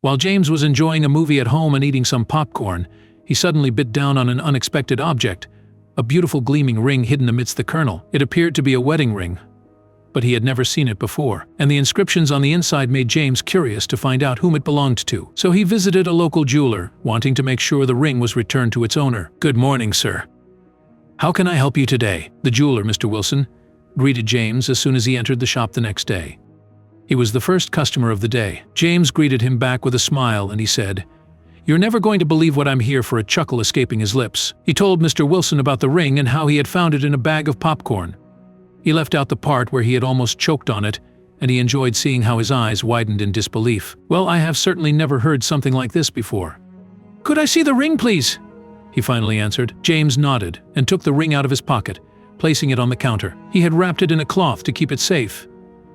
While James was enjoying a movie at home and eating some popcorn, he suddenly bit down on an unexpected object, a beautiful gleaming ring hidden amidst the kernel. It appeared to be a wedding ring, but he had never seen it before, and the inscriptions on the inside made James curious to find out whom it belonged to. So he visited a local jeweler, wanting to make sure the ring was returned to its owner. "Good morning, sir. How can I help you today?" The jeweler, Mr. Wilson, greeted James as soon as he entered the shop the next day. He was the first customer of the day. James greeted him back with a smile and he said, "You're never going to believe what I'm here for," a chuckle escaping his lips. He told Mr. Wilson about the ring and how he had found it in a bag of popcorn. He left out the part where he had almost choked on it, and he enjoyed seeing how his eyes widened in disbelief. "Well, I have certainly never heard something like this before." "Could I see the ring, please?" he finally answered. James nodded and took the ring out of his pocket, placing it on the counter. He had wrapped it in a cloth to keep it safe,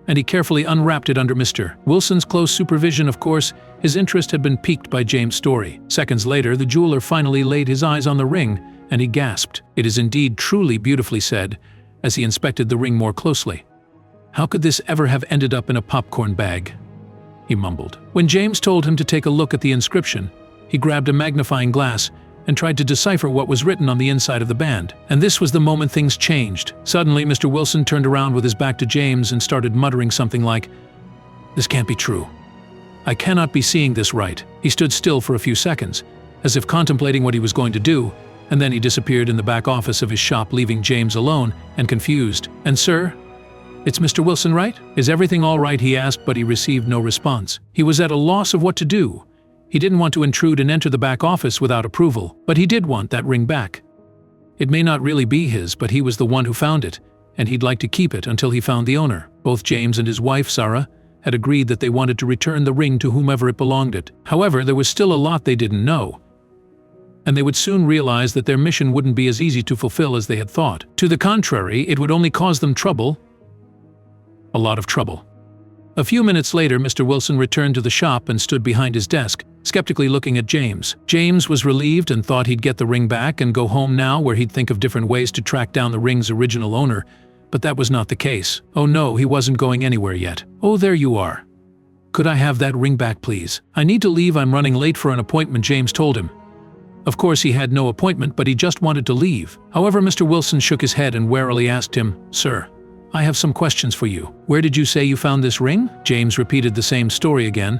and he carefully unwrapped it under Mr. Wilson's close supervision. Of course, his interest had been piqued by James' story. Seconds later, the jeweler finally laid his eyes on the ring, and he gasped. "It is indeed truly beautifully said," as he inspected the ring more closely. "How could this ever have ended up in a popcorn bag?" he mumbled. When James told him to take a look at the inscription, he grabbed a magnifying glass and tried to decipher what was written on the inside of the band. And this was the moment things changed. Suddenly, Mr. Wilson turned around with his back to James and started muttering something like, "This can't be true. I cannot be seeing this right." He stood still for a few seconds, as if contemplating what he was going to do, and then he disappeared in the back office of his shop, leaving James alone and confused. "And sir, it's Mr. Wilson, right? Is everything all right?" he asked, but he received no response. He was at a loss of what to do. He didn't want to intrude and enter the back office without approval, but he did want that ring back. It may not really be his, but he was the one who found it, and he'd like to keep it until he found the owner. Both James and his wife, Sarah, had agreed that they wanted to return the ring to whomever it belonged to. However, there was still a lot they didn't know, and they would soon realize that their mission wouldn't be as easy to fulfill as they had thought. To the contrary, it would only cause them trouble. A lot of trouble. A few minutes later, Mr. Wilson returned to the shop and stood behind his desk, skeptically looking at James. James was relieved and thought he'd get the ring back and go home now, where he'd think of different ways to track down the ring's original owner, but that was not the case. Oh no, he wasn't going anywhere yet. "Oh, there you are. Could I have that ring back, please? I need to leave, I'm running late for an appointment," James told him. Of course, he had no appointment, but he just wanted to leave. However, Mr. Wilson shook his head and warily asked him, "Sir, I have some questions for you. Where did you say you found this ring?" James repeated the same story again,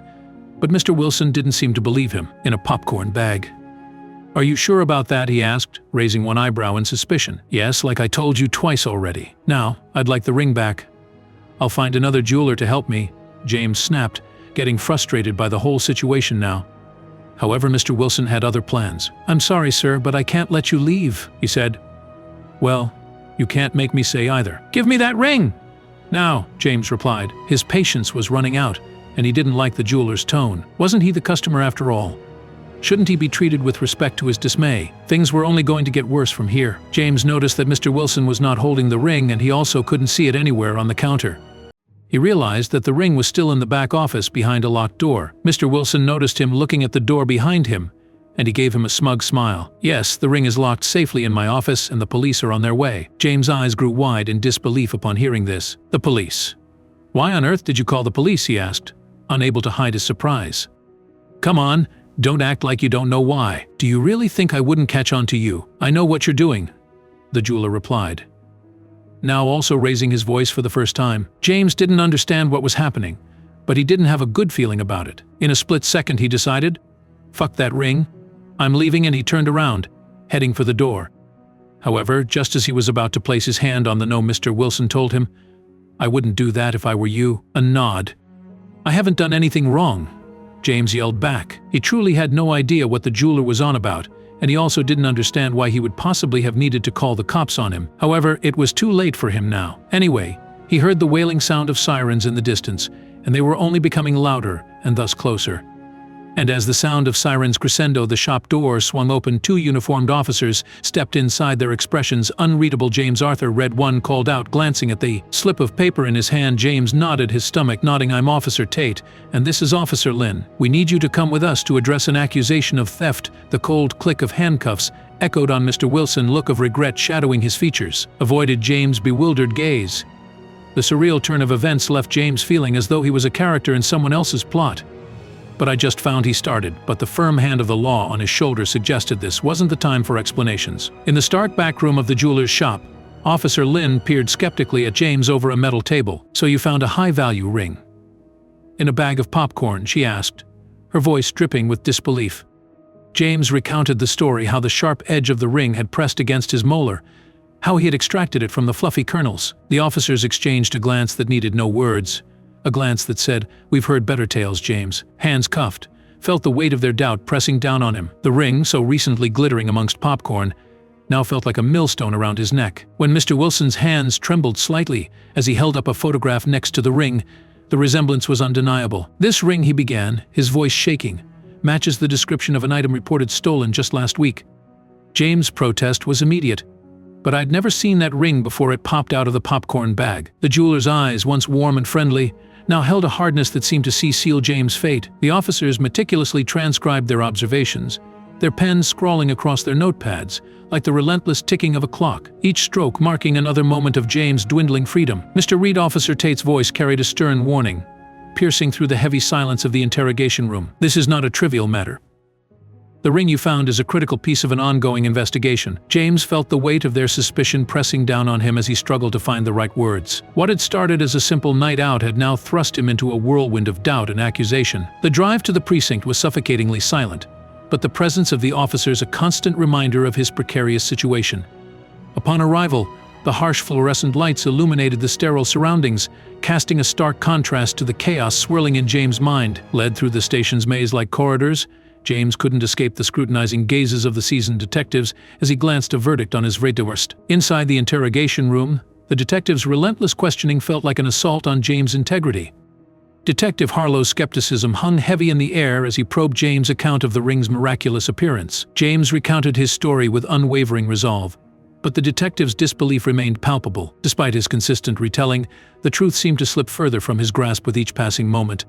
but Mr. Wilson didn't seem to believe him. "In a popcorn bag." "Are you sure about that?" he asked, raising one eyebrow in suspicion. "Yes, like I told you twice already. Now, I'd like the ring back. I'll find another jeweler to help me," James snapped, getting frustrated by the whole situation now. However, Mr. Wilson had other plans. "I'm sorry, sir, but I can't let you leave," he said. "Well, you can't make me say either." "Give me that ring now," James replied. His patience was running out, and he didn't like the jeweler's tone. Wasn't he the customer after all? Shouldn't he be treated with respect to his dismay? Things were only going to get worse from here. James noticed that Mr. Wilson was not holding the ring, and he also couldn't see it anywhere on the counter. He realized that the ring was still in the back office behind a locked door. Mr. Wilson noticed him looking at the door behind him, and he gave him a smug smile. "Yes, the ring is locked safely in my office, and the police are on their way." James' eyes grew wide in disbelief upon hearing this. "The police? Why on earth did you call the police?" he asked, unable to hide his surprise. "Come on, don't act like you don't know why. Do you really think I wouldn't catch on to you? I know what you're doing," the jeweler replied, now also raising his voice for the first time. James didn't understand what was happening, but he didn't have a good feeling about it. In a split second he decided, "Fuck that ring. I'm leaving," and he turned around, heading for the door. However, just as he was about to place his hand on the no, Mr. Wilson told him, "I wouldn't do that if I were you." A nod. "I haven't done anything wrong," James yelled back. He truly had no idea what the jeweler was on about, and he also didn't understand why he would possibly have needed to call the cops on him. However, it was too late for him now. Anyway, he heard the wailing sound of sirens in the distance, and they were only becoming louder and thus closer. And as the sound of sirens crescendo, the shop door swung open. 2 uniformed officers stepped inside, their expressions unreadable. "James Arthur," read one, called out, glancing at the slip of paper in his hand. James nodded, his stomach nodding. "I'm Officer Tate, and this is Officer Lynn. We need you to come with us to address an accusation of theft." The cold click of handcuffs echoed on Mr. Wilson, look of regret shadowing his features. Avoided James' bewildered gaze. The surreal turn of events left James feeling as though he was a character in someone else's plot. But I just found he started, but the firm hand of the law on his shoulder suggested this wasn't the time for explanations. In the stark back room of the jeweler's shop, Officer Lynn peered skeptically at James over a metal table. "So you found a high-value ring?" "In a bag of popcorn," she asked, her voice dripping with disbelief. James recounted the story, how the sharp edge of the ring had pressed against his molar, how he had extracted it from the fluffy kernels. The officers exchanged a glance that needed no words, a glance that said, "We've heard better tales." James, hands cuffed, felt the weight of their doubt pressing down on him. The ring, so recently glittering amongst popcorn, now felt like a millstone around his neck. When Mr. Wilson's hands trembled slightly as he held up a photograph next to the ring, the resemblance was undeniable. "This ring," he began, his voice shaking, "matches the description of an item reported stolen just last week." James' protest was immediate. "But I'd never seen that ring before it popped out of the popcorn bag." The jeweler's eyes, once warm and friendly, now held a hardness that seemed to seal James' fate. The officers meticulously transcribed their observations, their pens scrawling across their notepads, like the relentless ticking of a clock, each stroke marking another moment of James' dwindling freedom. "Mr. Reed," Officer Tate's voice carried a stern warning, piercing through the heavy silence of the interrogation room. "This is not a trivial matter. The ring you found is a critical piece of an ongoing investigation." James felt the weight of their suspicion pressing down on him as he struggled to find the right words. What had started as a simple night out had now thrust him into a whirlwind of doubt and accusation. The drive to the precinct was suffocatingly silent, but the presence of the officers a constant reminder of his precarious situation. Upon arrival, the harsh fluorescent lights illuminated the sterile surroundings, casting a stark contrast to the chaos swirling in James' mind. Led through the station's maze-like corridors, James couldn't escape the scrutinizing gazes of the seasoned detectives as he glanced a verdict on his Rätewurst. Inside the interrogation room, the detectives' relentless questioning felt like an assault on James' integrity. Detective Harlow's skepticism hung heavy in the air as he probed James' account of the ring's miraculous appearance. James recounted his story with unwavering resolve, but the detective's disbelief remained palpable. Despite his consistent retelling, the truth seemed to slip further from his grasp with each passing moment.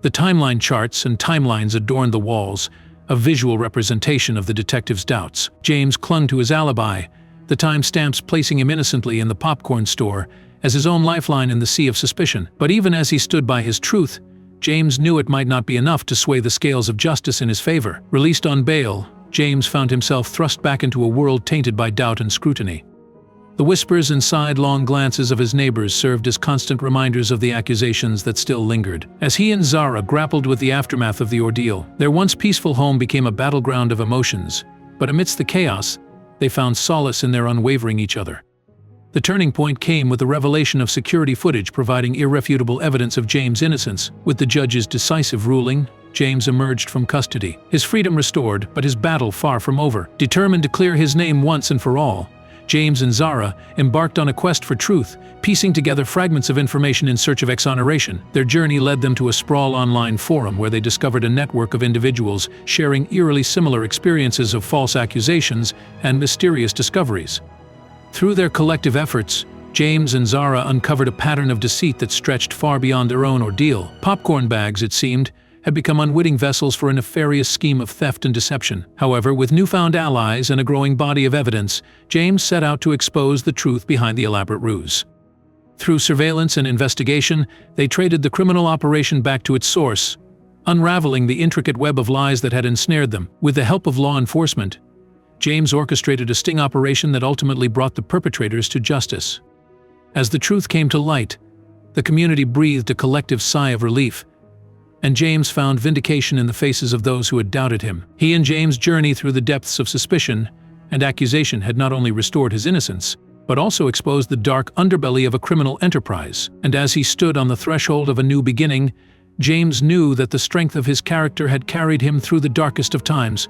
The timeline charts and timelines adorned the walls, a visual representation of the detective's doubts. James clung to his alibi, the timestamps placing him innocently in the popcorn store, as his own lifeline in the sea of suspicion. But even as he stood by his truth, James knew it might not be enough to sway the scales of justice in his favor. Released on bail, James found himself thrust back into a world tainted by doubt and scrutiny. The whispers and sidelong glances of his neighbors served as constant reminders of the accusations that still lingered. As he and Zara grappled with the aftermath of the ordeal, their once peaceful home became a battleground of emotions. But amidst the chaos, they found solace in their unwavering each other. The turning point came with the revelation of security footage providing irrefutable evidence of James' innocence. With the judge's decisive ruling, James emerged from custody, his freedom restored, but his battle far from over. Determined to clear his name once and for all, James and Zara embarked on a quest for truth, piecing together fragments of information in search of exoneration. Their journey led them to a sprawl online forum where they discovered a network of individuals sharing eerily similar experiences of false accusations and mysterious discoveries. Through their collective efforts, James and Zara uncovered a pattern of deceit that stretched far beyond their own ordeal. Popcorn bags, it seemed, had become unwitting vessels for a nefarious scheme of theft and deception. However, with newfound allies and a growing body of evidence, James set out to expose the truth behind the elaborate ruse. Through surveillance and investigation, they traded the criminal operation back to its source, unraveling the intricate web of lies that had ensnared them. With the help of law enforcement, James orchestrated a sting operation that ultimately brought the perpetrators to justice. As the truth came to light, the community breathed a collective sigh of relief, and James found vindication in the faces of those who had doubted him. He and James' journey through the depths of suspicion and accusation had not only restored his innocence, but also exposed the dark underbelly of a criminal enterprise. And as he stood on the threshold of a new beginning, James knew that the strength of his character had carried him through the darkest of times.